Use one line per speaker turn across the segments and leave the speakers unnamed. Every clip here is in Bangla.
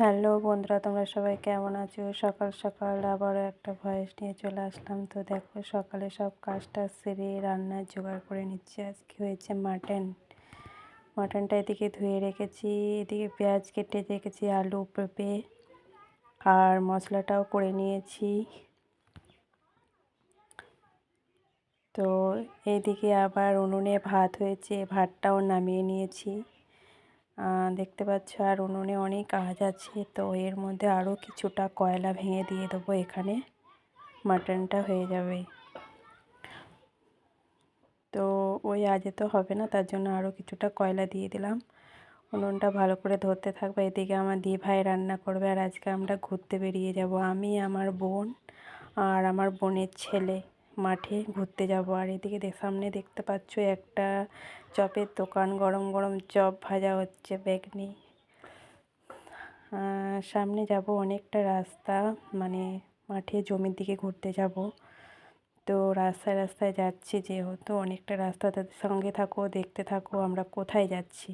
হ্যালো বন্ধুরা, তোমরা সবাই কেমন আছো? সকাল সকাল আবারও একটা ভয়েস নিয়ে চলে আসলাম। তো দেখো, সকালে সব কাজটা সেরে রান্নার জোগাড় করে নিচ্ছি। আজকে হয়েছে মাটনটা এদিকে ধুয়ে রেখেছি, এদিকে পেঁয়াজ কেটে রেখেছি, আলু পেঁপে আর মশলাটাও করে নিয়েছি। তো এইদিকে আবার উনুনে ভাত হয়েছে, ভাতটাও নামিয়ে নিয়েছি। দেখতে পাচ্ছ, আর উনুনে অনেক কাজ আছে। তো এর মধ্যে আরও কিছুটা কয়লা ভেঙে দিয়ে দেবো, এখানে মাটনটা হয়ে যাবে। তো ওই আজে তো হবে না, তার জন্য আরও কিছুটা কয়লা দিয়ে দিলাম। উনুনটা ভালো করে ধরতে থাকবে। এদিকে আমার ভাই রান্না করবে। আর আজকে আমরা ঘুরতে বেরিয়ে যাব, আমি, আমার বোন আর আমার বোনের ছেলে মাঠে ঘুরতে যাব। আর এদিকে সামনে দেখতে পাচ্ছ একটা চপের দোকান, গরম গরম চপ ভাজা হচ্ছে, বেগনি। সামনে যাব অনেকটা রাস্তা, মানে মাঠে জমির দিকে ঘুরতে যাব। তো রাস্তায় রাস্তায় যাচ্ছি, যেহেতু অনেকটা রাস্তা, তাদের সঙ্গে থাকো, দেখতে থাকো আমরা কোথায় যাচ্ছি।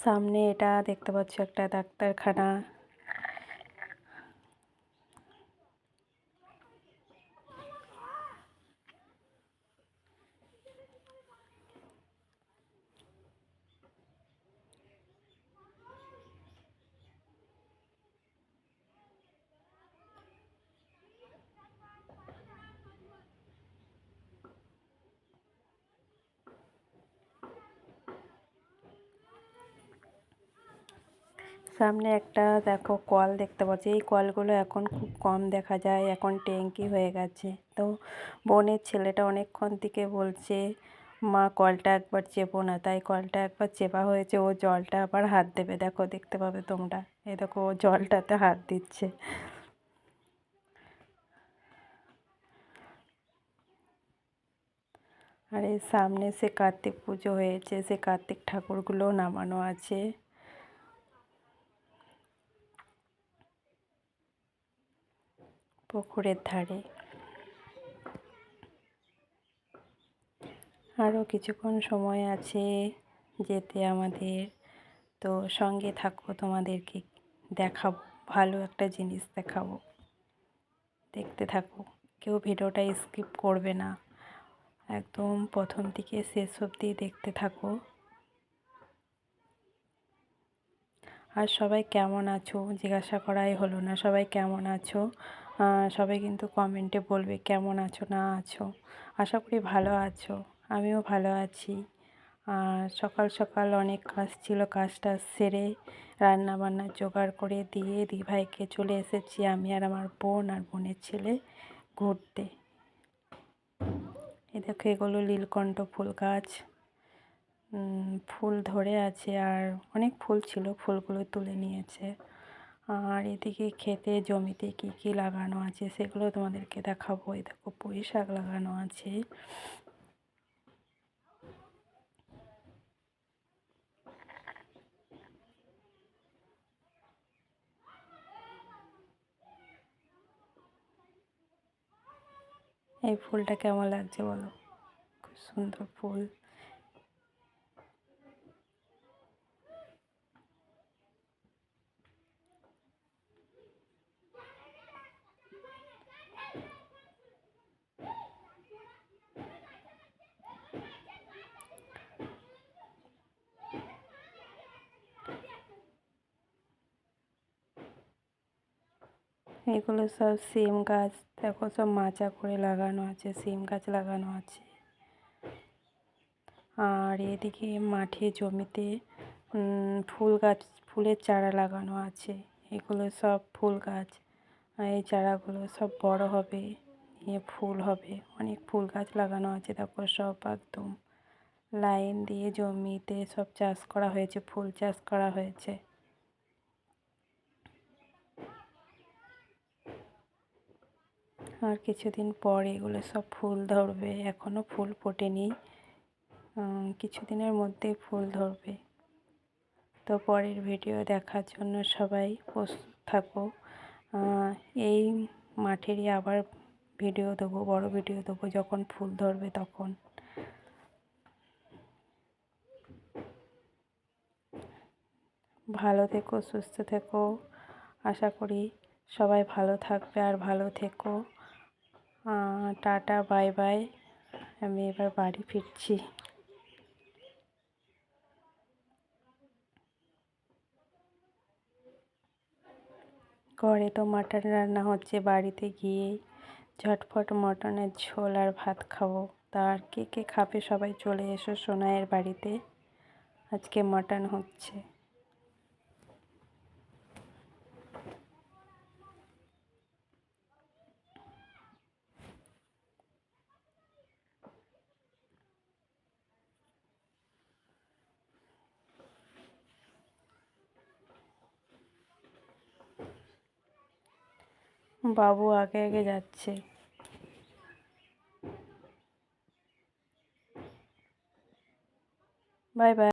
সামনে এটা দেখতে পাচ্ছ একটা ডাক্তারখানা। সামনে একটা দেখো কল দেখতে পাচ্ছি। এই কলগুলো এখন খুব কম দেখা যায়, এখন ট্যাঙ্কি হয়ে গেছে। তো বোনের ছেলেটা অনেকক্ষণ থেকে বলছে, মা কলটা একবার চেপো না। তাই কলটা একবার চেপা হয়েছে, ও জলটা আবার হাত দেবে। দেখো, দেখতে পাবে তোমরা, এই দেখো ও জলটাতে হাত দিচ্ছে। আর এই সামনে সে কার্তিক পুজো হয়েছে, সে কার্তিক ঠাকুরগুলো নামানো আছে। পুকুরের ধারে আরও কিছুক্ষণ সময় আছে যেতে আমাদের। তো সঙ্গে থাকো, তোমাদেরকে দেখাবো, ভালো একটা জিনিস দেখাবো, দেখতে থাকো। কেউ ভিডিওটা স্কিপ করবে না, একদম প্রথম থেকে শেষ অবধি দেখতে থাকো। আর সবাই কেমন আছো জিজ্ঞাসা করাই হলো না, সবাই কেমন আছো? সবাই কিন্তু কমেন্টে বলবে কেমন আছো না আছো। আশা করি ভালো আছো, আমিও ভালো আছি। আর সকাল সকাল অনেক কাজ ছিল, কাজটা সেরে রান্না বান্না জোগাড় করে দিয়ে দিভাইকে চলে এসেছি, আমি আর আমার বোন আর বোনের ছেলে ঘুরতে। এ দেখো, এগুলো নীলকণ্ঠ ফুল গাছ, ফুল ধরে আছে, আর অনেক ফুল ছিল, ফুলগুলো তুলে নিয়েছে। আর এদিকে খেতে জমিতে কি কি লাগানো আছে সেগুলো তোমাদেরকে দেখাবো। এই দেখো, পুঁই শাক লাগানো আছে। এই ফুলটা কেমন লাগছে বলো, খুব সুন্দর ফুল। এগুলো সব সিম গাছ, দেখো সব মাচা করে লাগানো আছে, সিম গাছ লাগানো আছে। আর এদিকে মাঠে জমিতে ফুল গাছ, ফুলের চারা লাগানো আছে। এগুলো সব ফুল গাছ, আর এই চারাগুলো সব বড় হবে, নিয়ে ফুল হবে। অনেক ফুল গাছ লাগানো আছে, দেখো সব একদম লাইন দিয়ে জমিতে সব চাষ করা হয়েছে, ফুল চাষ করা হয়েছে। আর কিছুদিন পর এগুলো সব ফুল ধরবে, এখনও ফুল ফোটেনি, কিছুদিনের মধ্যেই ফুল ধরবে। তো পরের ভিডিও দেখার জন্য সবাই প্রস্তুত থাকো। এই মাঠেরই আবার ভিডিও দেবো, বড় ভিডিও দেবো যখন ফুল ধরবে তখন। ভালো থেকো, সুস্থ থেকো। আশা করি সবাই ভালো থাকবে আর ভালো থেকো। Tata, bye bye. আমি এবার বাড়ি ফিরছি। ঘরে তো মাটন রান্না হচ্ছে, বাড়িতে গিয়েই ঝটফট মটনের ঝোল আর ভাত খাবো। তা আর কে কে খাবে সবাই চলে এসো সোনাইয়ের বাড়িতে, আজকে মাটন হচ্ছে। বাবু আগে আগে যাচ্ছে। Bye bye.